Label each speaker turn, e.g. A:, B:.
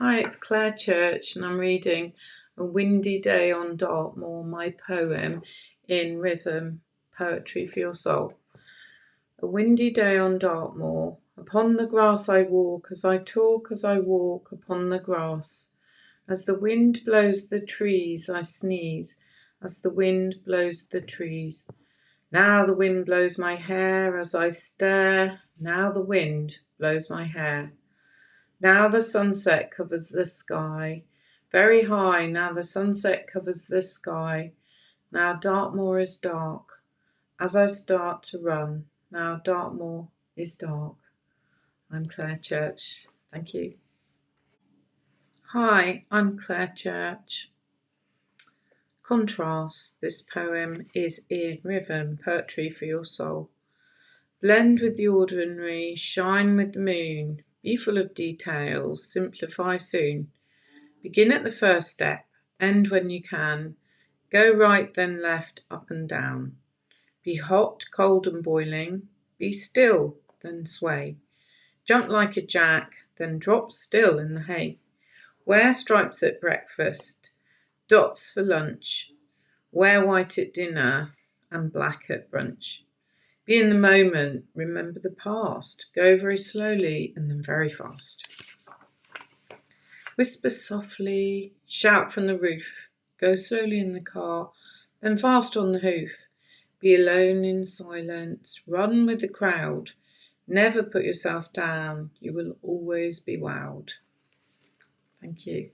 A: Hi, it's Clare Church and I'm reading A Windy Day on Dartmoor, my poem in rhythm, Poetry for Your Soul. A windy day on Dartmoor, upon the grass I walk, as I talk, as I walk upon the grass. As the wind blows the trees, I sneeze, as the wind blows the trees. Now the wind blows my hair as I stare, now the wind blows my hair. Now the sunset covers the sky, very high, now the sunset covers the sky. Now Dartmoor is dark, as I start to run, now Dartmoor is dark. I'm Clare Church, thank you. Hi, I'm Clare Church. Contrasts, this poem is in rhythm, poetry for your soul. Blend with the ordinary, shine with the moon, be full of details, simplify soon. Begin at the first step, end when you can. Go right, then left, up and down. Be hot, cold and boiling. Be still, then sway. Jump like a jack, then drop still in the hay. Wear stripes at breakfast, dots for lunch. Wear white at dinner and black at brunch. Be in the moment, remember the past. Go very slowly and then very fast. Whisper softly, shout from the roof. Go slowly in the car, then fast on the hoof. Be alone in silence, run with the crowd. Never put yourself down, you will always be wowed. Thank you.